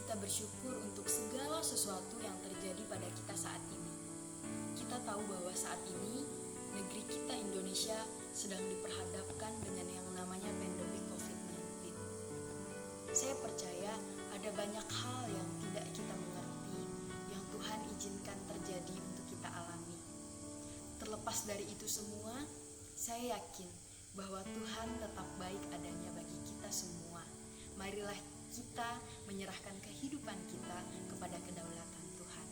kita bersyukur untuk segala sesuatu yang terjadi pada kita saat ini. Kita tahu bahwa saat ini negeri kita Indonesia sedang diperhadapkan dengan yang namanya pandemi COVID-19. Saya percaya ada banyak hal yang tidak kita mengerti, yang Tuhan izinkan terjadi untuk kita alami. Terlepas dari itu semua, saya yakin bahwa Tuhan tetap baik adanya bagi kita semua. Marilah kita menyerahkan kehidupan kita kepada kedaulatan Tuhan.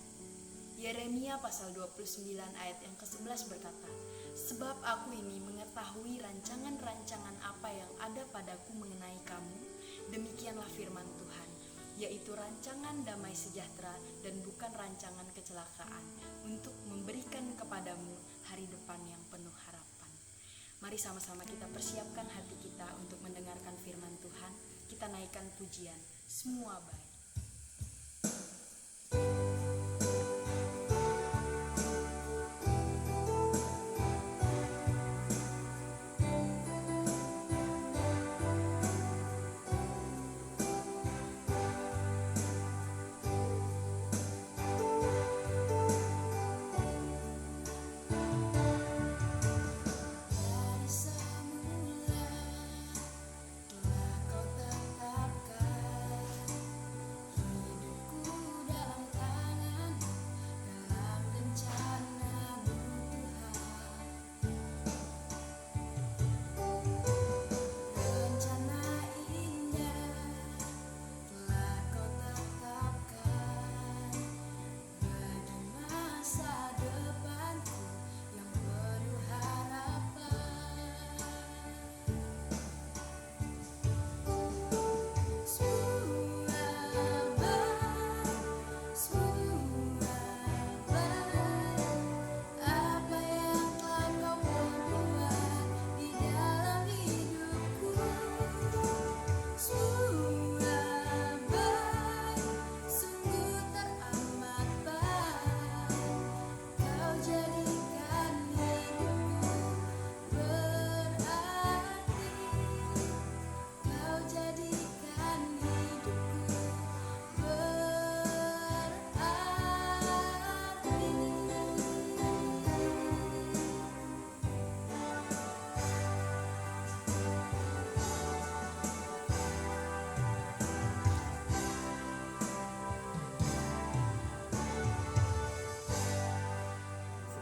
Yeremia pasal 29 ayat yang ke-11 berkata, "Sebab aku ini mengetahui rancangan-rancangan apa yang ada padaku mengenai kamu, demikianlah firman Tuhan, yaitu rancangan damai sejahtera dan bukan rancangan kecelakaan, untuk memberikan kepadamu hari depan yang penuh harapan." Mari sama-sama kita persiapkan hati kita untuk mendengarkan firman Tuhan. Kita naikkan pujian, semua baik.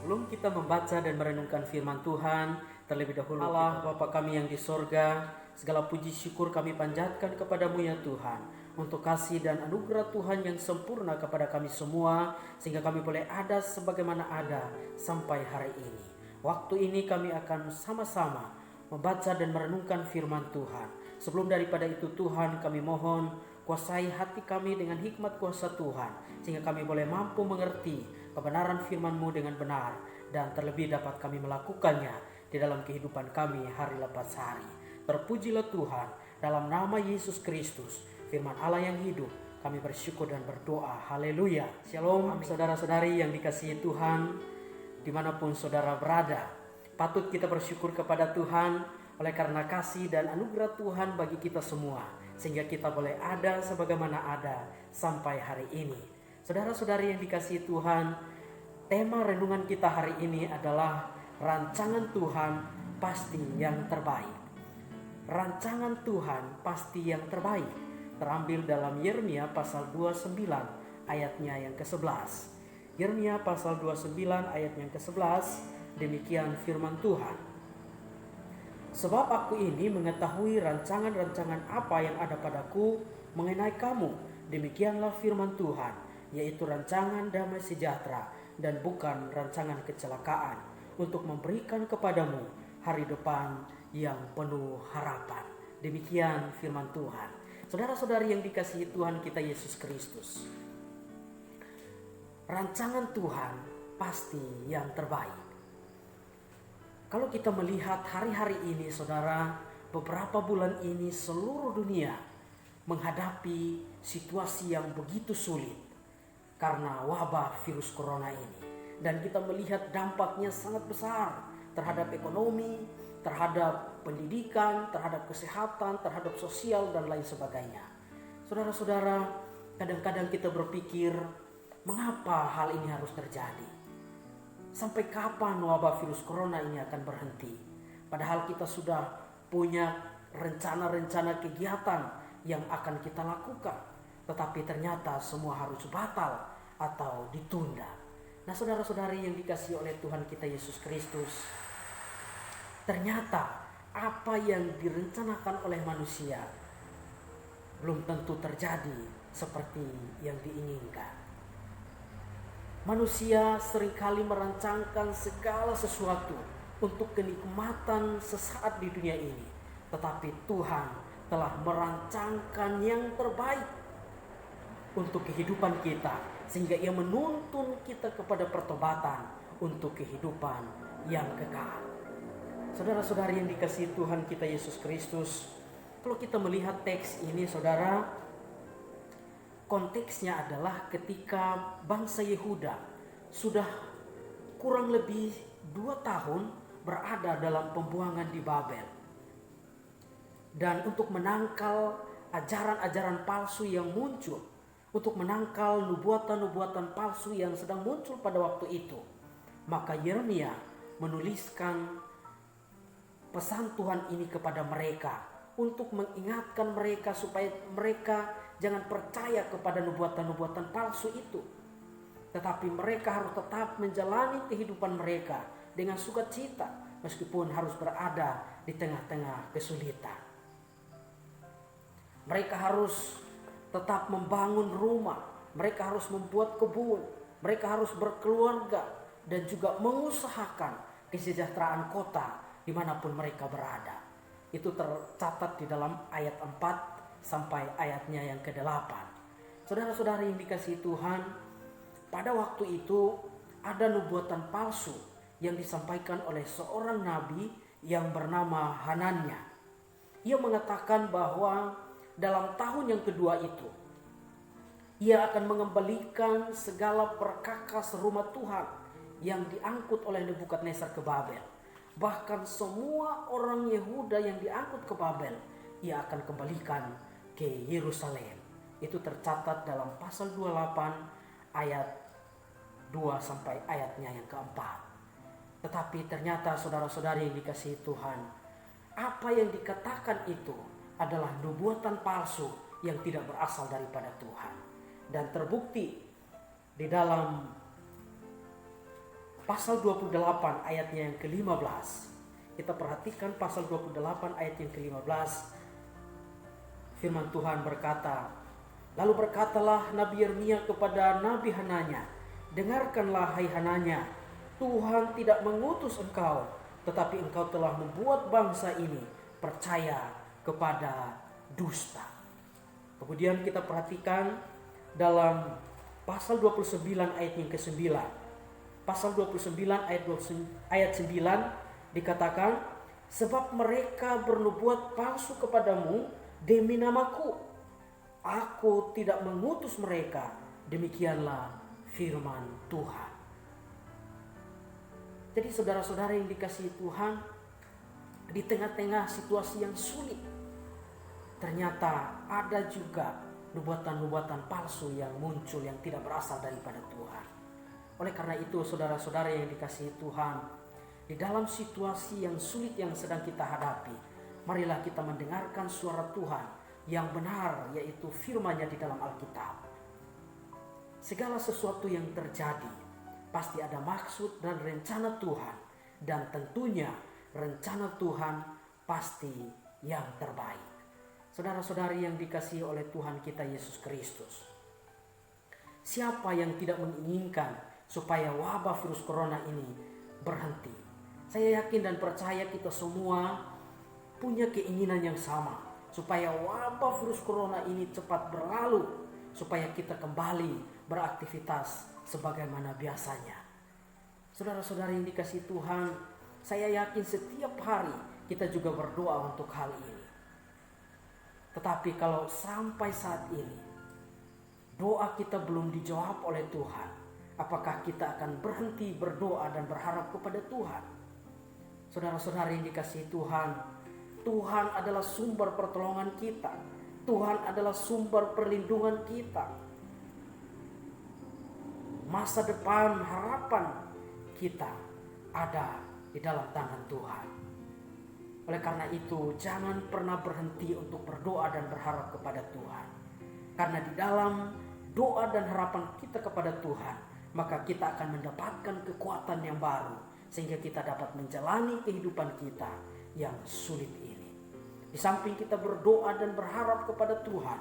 Sebelum kita membaca dan merenungkan firman Tuhan, terlebih dahulu Allah Bapa kami yang di sorga, segala puji syukur kami panjatkan kepadamu ya Tuhan, untuk kasih dan anugerah Tuhan yang sempurna kepada kami semua, sehingga kami boleh ada sebagaimana ada sampai hari ini. Waktu ini kami akan sama-sama membaca dan merenungkan firman Tuhan. Sebelum daripada itu Tuhan, kami mohon kuasai hati kami dengan hikmat kuasa Tuhan, sehingga kami boleh mampu mengerti kebenaran firman-Mu dengan benar, dan terlebih dapat kami melakukannya di dalam kehidupan kami hari lepas hari. Terpujilah Tuhan, dalam nama Yesus Kristus, firman Allah yang hidup, kami bersyukur dan berdoa. Haleluya. Shalom. Amin. Saudara-saudari yang dikasihi Tuhan, dimanapun saudara berada, patut kita bersyukur kepada Tuhan oleh karena kasih dan anugerah Tuhan bagi kita semua, sehingga kita boleh ada sebagaimana ada sampai hari ini. Saudara-saudari yang dikasihi Tuhan, tema renungan kita hari ini adalah rancangan Tuhan pasti yang terbaik. Rancangan Tuhan pasti yang terbaik, terambil dalam Yeremia pasal 29 ayatnya yang ke-11. Yeremia pasal 29 ayat yang ke-11, demikian firman Tuhan. "Sebab aku ini mengetahui rancangan-rancangan apa yang ada padaku mengenai kamu, demikianlah firman Tuhan, yaitu rancangan damai sejahtera dan bukan rancangan kecelakaan, untuk memberikan kepadamu hari depan yang penuh harapan." Demikian firman Tuhan. Saudara-saudari yang dikasihi Tuhan kita Yesus Kristus, rancangan Tuhan pasti yang terbaik. Kalau kita melihat hari-hari ini, saudara, beberapa bulan ini seluruh dunia menghadapi situasi yang begitu sulit karena wabah virus corona ini. Dan kita melihat dampaknya sangat besar terhadap ekonomi, terhadap pendidikan, terhadap kesehatan, terhadap sosial dan lain sebagainya. Saudara-saudara, Kadang-kadang kita berpikir, mengapa hal ini harus terjadi? Sampai kapan wabah virus corona ini akan berhenti? Padahal kita sudah punya rencana-rencana kegiatan yang akan kita lakukan. Tetapi ternyata semua harus batal atau ditunda. Nah, saudara-saudari yang dikasihi oleh Tuhan kita Yesus Kristus, ternyata apa yang direncanakan oleh manusia belum tentu terjadi seperti yang diinginkan. Manusia seringkali merancangkan segala sesuatu untuk kenikmatan sesaat di dunia ini. Tetapi Tuhan telah merancangkan yang terbaik untuk kehidupan kita, sehingga Ia menuntun kita kepada pertobatan untuk kehidupan yang kekal. Saudara-saudari yang dikasihi Tuhan kita Yesus Kristus, kalau kita melihat teks ini, saudara, konteksnya adalah ketika bangsa Yehuda sudah kurang lebih 2 tahun berada dalam pembuangan di Babel. Dan untuk menangkal ajaran-ajaran palsu yang muncul, untuk menangkal nubuatan-nubuatan palsu yang sedang muncul pada waktu itu, maka Yeremia menuliskan pesan Tuhan ini kepada mereka untuk mengingatkan mereka supaya mereka jangan percaya kepada nubuatan-nubuatan palsu itu. Tetapi mereka harus tetap menjalani kehidupan mereka dengan sukacita meskipun harus berada di tengah-tengah kesulitan. Mereka harus tetap membangun rumah, mereka harus membuat kebun, mereka harus berkeluarga dan juga mengusahakan kesejahteraan kota dimanapun mereka berada. Itu tercatat di dalam ayat 4 sampai ayatnya yang ke-8. Saudara-saudari yang dikasihi Tuhan, pada waktu itu ada nubuatan palsu yang disampaikan oleh seorang nabi yang bernama Hananya. Ia mengatakan bahwa dalam tahun yang kedua itu, ia akan mengembalikan segala perkakas rumah Tuhan yang diangkut oleh Nebukadnezar ke Babel. Bahkan semua orang Yehuda yang diangkut ke Babel, ia akan kembalikan ke Yerusalem. Itu tercatat dalam pasal 28 ayat 2 sampai ayatnya yang keempat. Tetapi ternyata saudara-saudari yang dikasihi Tuhan, apa yang dikatakan itu adalah nubuatan palsu yang tidak berasal daripada Tuhan. Dan terbukti di dalam pasal 28 ayatnya yang ke-15. Kita perhatikan pasal 28 ayat yang ke-15. Firman Tuhan berkata, "Lalu berkatalah Nabi Yeremia kepada Nabi Hananya, dengarkanlah hai Hananya, Tuhan tidak mengutus engkau, tetapi engkau telah membuat bangsa ini percaya kepada dusta." Kemudian kita perhatikan dalam pasal 29 ayat yang ke-9. Pasal 29 ayat 9 dikatakan, "Sebab mereka bernubuat palsu kepadamu demi namaku. Aku tidak mengutus mereka. Demikianlah firman Tuhan." Jadi saudara-saudara yang dikasihi Tuhan, di tengah-tengah situasi yang sulit, ternyata ada juga nubuatan-nubuatan palsu yang muncul yang tidak berasal daripada Tuhan. Oleh karena itu saudara-saudara yang dikasihi Tuhan, di dalam situasi yang sulit yang sedang kita hadapi, marilah kita mendengarkan suara Tuhan yang benar, yaitu firman-Nya di dalam Alkitab. Segala sesuatu yang terjadi pasti ada maksud dan rencana Tuhan, dan tentunya rencana Tuhan pasti yang terbaik. Saudara-saudari yang dikasihi oleh Tuhan kita Yesus Kristus, siapa yang tidak menginginkan supaya wabah virus corona ini berhenti? Saya yakin dan percaya kita semua punya keinginan yang sama, supaya wabah virus corona ini cepat berlalu, supaya kita kembali beraktivitas sebagaimana biasanya. Saudara-saudari yang dikasihi Tuhan, saya yakin setiap hari kita juga berdoa untuk hal ini. Tetapi kalau sampai saat ini doa kita belum dijawab oleh Tuhan, apakah kita akan berhenti berdoa dan berharap kepada Tuhan? Saudara-saudari yang dikasihi Tuhan, Tuhan adalah sumber pertolongan kita. Tuhan adalah sumber perlindungan kita. Masa depan, harapan kita ada di dalam tangan Tuhan. Oleh karena itu, jangan pernah berhenti untuk berdoa dan berharap kepada Tuhan. Karena di dalam doa dan harapan kita kepada Tuhan, maka kita akan mendapatkan kekuatan yang baru, sehingga kita dapat menjalani kehidupan kita yang sulit ini. Di samping kita berdoa dan berharap kepada Tuhan,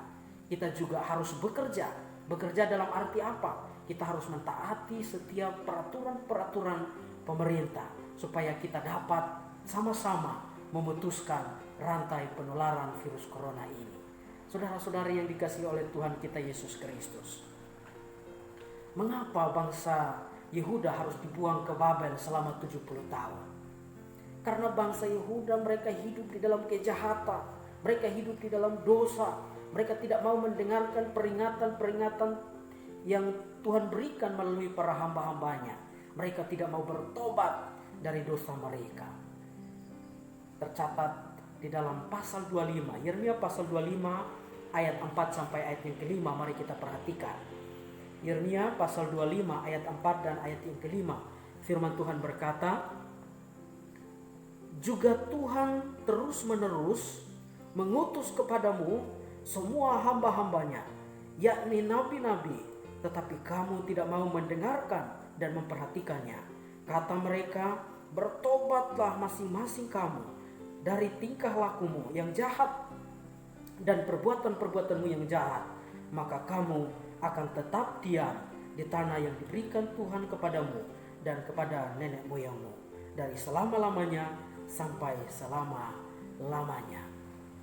kita juga harus bekerja. Bekerja dalam arti apa? Kita harus mentaati setiap peraturan-peraturan pemerintah, supaya kita dapat sama-sama memutuskan rantai penularan virus corona ini. Saudara-saudari yang dikasihi oleh Tuhan kita Yesus Kristus, mengapa bangsa Yehuda harus dibuang ke Babel selama 70 tahun? Karena bangsa Yehuda mereka hidup di dalam kejahatan, mereka hidup di dalam dosa, mereka tidak mau mendengarkan peringatan-peringatan yang Tuhan berikan melalui para hamba-hambanya. Mereka tidak mau bertobat dari dosa mereka. Tercatat di dalam pasal 25, Yeremia pasal 25 ayat 4 sampai ayat yang kelima. Mari kita perhatikan. Yeremia pasal 25 ayat 4 dan ayat yang kelima. Firman Tuhan berkata, juga Tuhan terus-menerus mengutus kepadamu semua hamba-hambanya, yakni nabi-nabi, tetapi kamu tidak mau mendengarkan dan memperhatikannya. Kata mereka, bertobatlah masing-masing kamu dari tingkah lakumu yang jahat dan perbuatan-perbuatanmu yang jahat, maka kamu akan tetap diam di tanah yang diberikan Tuhan kepadamu dan kepada nenek moyangmu dari selama-lamanya sampai selama-lamanya.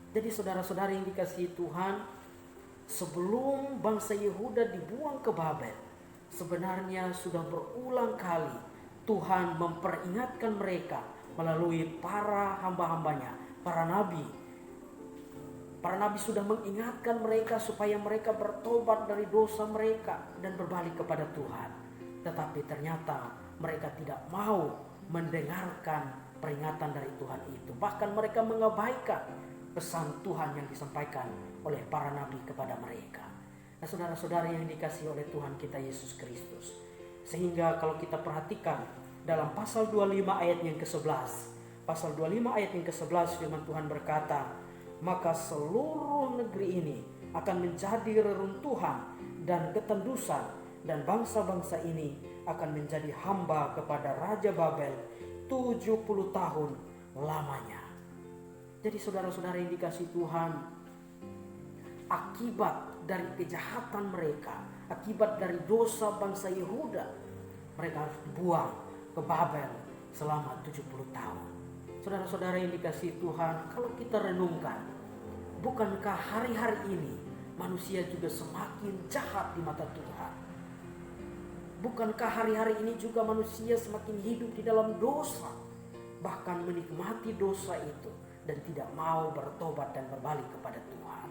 Jadi saudara-saudari yang dikasihi Tuhan, sebelum bangsa Yehuda dibuang ke Babel, sebenarnya sudah berulang kali Tuhan memperingatkan mereka melalui para hamba-hambanya, para nabi. Para nabi sudah mengingatkan mereka supaya mereka bertobat dari dosa mereka dan berbalik kepada Tuhan. Tetapi ternyata mereka tidak mau mendengarkan peringatan dari Tuhan itu. Bahkan mereka mengabaikan pesan Tuhan yang disampaikan oleh para nabi kepada mereka. Nah, saudara-saudara yang dikasihi oleh Tuhan kita Yesus Kristus, sehingga kalau kita perhatikan dalam pasal 25 ayat yang ke-11, pasal 25 ayat yang ke-11 firman Tuhan berkata, maka seluruh negeri ini akan menjadi reruntuhan dan ketendusan, dan bangsa-bangsa ini akan menjadi hamba kepada Raja Babel 70 tahun lamanya. Jadi saudara-saudara yang dikasihi Tuhan, akibat dari kejahatan mereka, akibat dari dosa bangsa Yehuda, mereka harus dibuang ke Babel selama 70 tahun. Saudara-saudara yang dikasihi Tuhan, kalau kita renungkan, bukankah hari-hari ini manusia juga semakin jahat di mata Tuhan? Bukankah hari-hari ini juga manusia semakin hidup di dalam dosa, bahkan menikmati dosa itu dan tidak mau bertobat dan berbalik kepada Tuhan?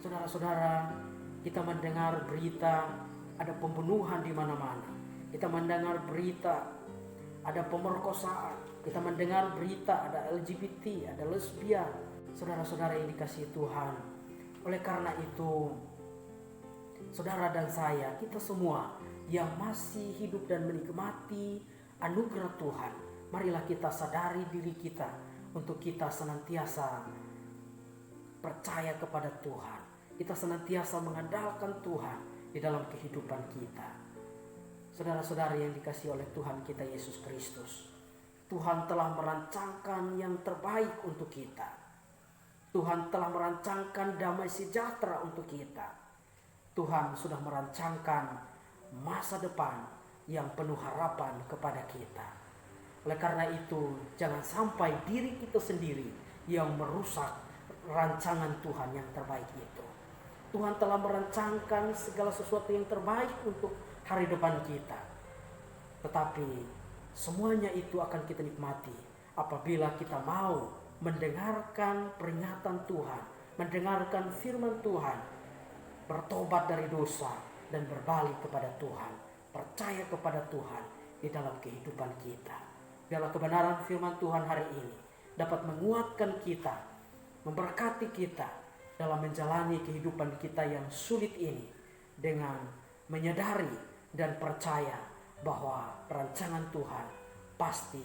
Saudara-saudara, kita mendengar berita ada pembunuhan di mana-mana. Kita mendengar berita ada pemerkosaan. Kita mendengar berita ada LGBT, ada lesbian. Saudara-saudara yang dikasihi Tuhan, oleh karena itu, saudara dan saya, kita semua yang masih hidup dan menikmati anugerah Tuhan, marilah kita sadari diri kita untuk kita senantiasa percaya kepada Tuhan. Kita senantiasa mengandalkan Tuhan di dalam kehidupan kita. Saudara-saudara yang dikasihi oleh Tuhan kita Yesus Kristus, Tuhan telah merancangkan yang terbaik untuk kita. Tuhan telah merancangkan damai sejahtera untuk kita. Tuhan sudah merancangkan masa depan yang penuh harapan kepada kita. Oleh karena itu, jangan sampai diri kita sendiri yang merusak rancangan Tuhan yang terbaik itu. Tuhan telah merancangkan segala sesuatu yang terbaik untuk hari depan kita. Tetapi semuanya itu akan kita nikmati apabila kita mau mendengarkan peringatan Tuhan, mendengarkan firman Tuhan, bertobat dari dosa dan berbalik kepada Tuhan, percaya kepada Tuhan di dalam kehidupan kita. Biarlah kebenaran firman Tuhan hari ini dapat menguatkan kita, memberkati kita, dalam menjalani kehidupan kita yang sulit ini dengan menyadari dan percaya bahwa rancangan Tuhan pasti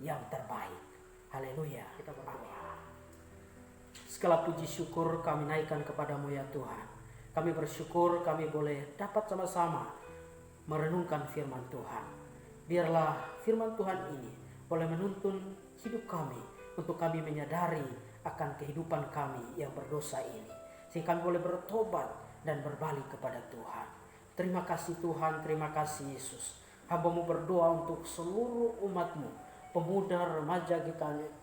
yang terbaik. Haleluya. Kita berdoa. Segala puji syukur kami naikkan kepadamu ya Tuhan. Kami bersyukur kami boleh dapat sama-sama merenungkan firman Tuhan. Biarlah firman Tuhan ini boleh menuntun hidup kami untuk kami menyadari akan kehidupan kami yang berdosa ini, sehingga kami boleh bertobat dan berbalik kepada Tuhan. Terima kasih Tuhan, terima kasih Yesus. Hamba-Mu berdoa untuk seluruh umat-Mu, pemuda remaja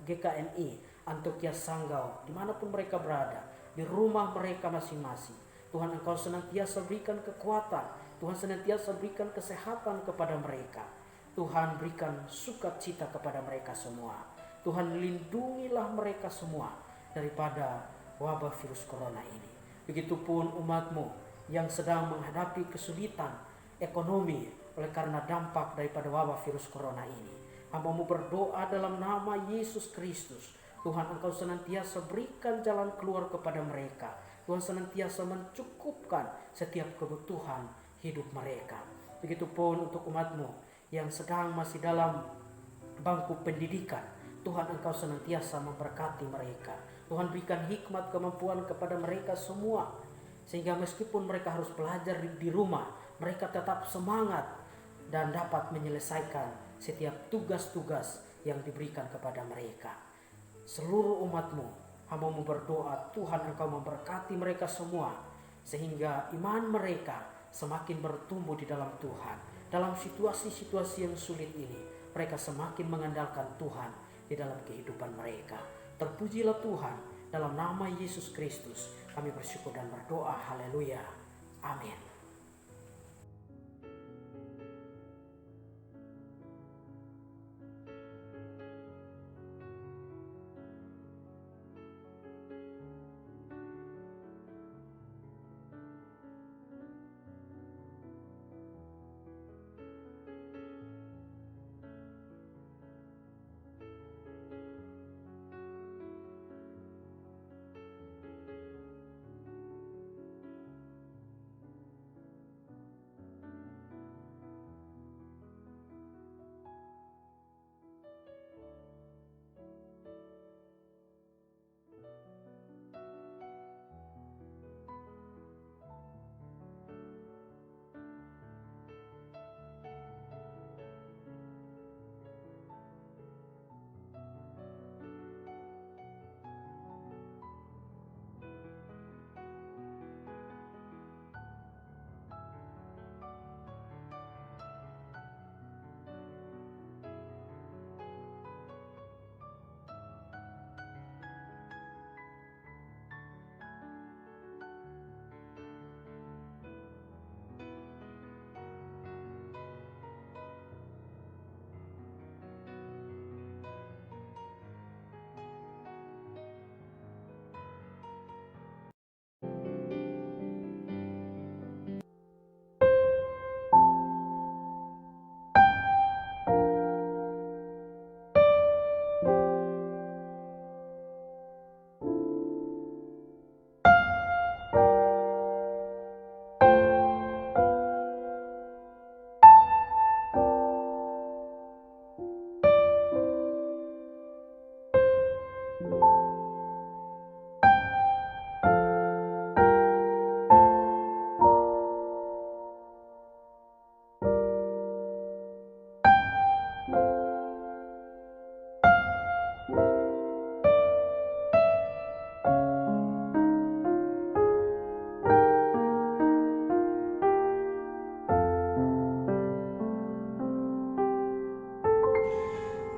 GKMI Antioquia Sanggau, dimanapun mereka berada, di rumah mereka masing-masing. Tuhan, Engkau senantiasa berikan kekuatan, Tuhan senantiasa berikan kesehatan kepada mereka. Tuhan, berikan sukacita kepada mereka semua. Tuhan, lindungilah mereka semua daripada wabah virus corona ini. Begitupun umat-Mu yang sedang menghadapi kesulitan ekonomi oleh karena dampak daripada wabah virus corona ini. Hamba-Mu berdoa dalam nama Yesus Kristus. Tuhan, Engkau senantiasa berikan jalan keluar kepada mereka. Tuhan senantiasa mencukupkan setiap kebutuhan hidup mereka. Begitupun untuk umat-Mu yang sedang masih dalam bangku pendidikan. Tuhan, Engkau senantiasa memberkati mereka. Tuhan, berikan hikmat kemampuan kepada mereka semua, sehingga meskipun mereka harus belajar di rumah, mereka tetap semangat dan dapat menyelesaikan setiap tugas-tugas yang diberikan kepada mereka. Seluruh umat-Mu, hamba-Mu berdoa, Tuhan, Engkau memberkati mereka semua, sehingga iman mereka semakin bertumbuh di dalam Tuhan. Dalam situasi-situasi yang sulit ini, mereka semakin mengandalkan Tuhan di dalam kehidupan mereka. Terpujilah Tuhan, dalam nama Yesus Kristus kami bersyukur dan berdoa. Haleluya. Amin.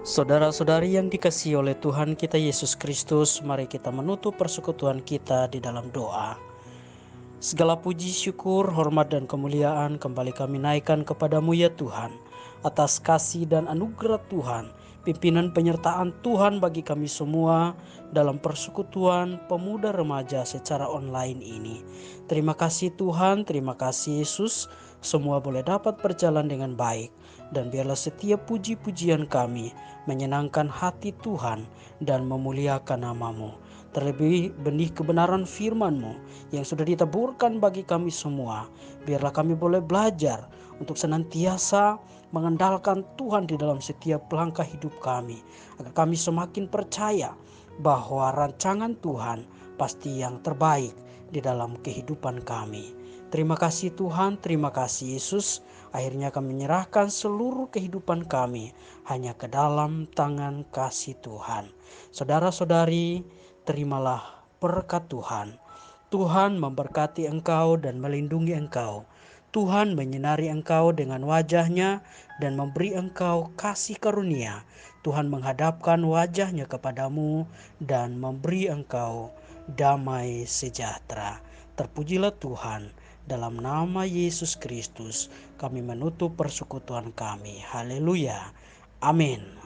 Saudara-saudari yang dikasihi oleh Tuhan kita Yesus Kristus, mari kita menutup persekutuan kita di dalam doa. Segala puji, syukur, hormat, dan kemuliaan kembali kami naikkan kepadamu ya Tuhan, atas kasih dan anugerah Tuhan, pimpinan penyertaan Tuhan bagi kami semua dalam persekutuan pemuda remaja secara online ini. Terima kasih Tuhan, terima kasih Yesus, semua boleh dapat berjalan dengan baik, dan biarlah setiap puji-pujian kami menyenangkan hati Tuhan dan memuliakan nama-Mu. terlebih benih kebenaran firman-Mu yang sudah ditaburkan bagi kami semua. Biarlah kami boleh belajar untuk senantiasa mengandalkan Tuhan di dalam setiap langkah hidup kami, agar kami semakin percaya bahwa rancangan Tuhan pasti yang terbaik di dalam kehidupan kami. Terima kasih Tuhan, terima kasih Yesus. Akhirnya kami menyerahkan seluruh kehidupan kami hanya ke dalam tangan kasih Tuhan. Saudara-saudari, terimalah berkat Tuhan. Tuhan memberkati engkau dan melindungi engkau. Tuhan menyinari engkau dengan wajah-Nya dan memberi engkau kasih karunia. Tuhan menghadapkan wajah-Nya kepadamu dan memberi engkau damai sejahtera. Terpujilah Tuhan. Dalam nama Yesus Kristus kami menutup persekutuan kami. Haleluya. Amin.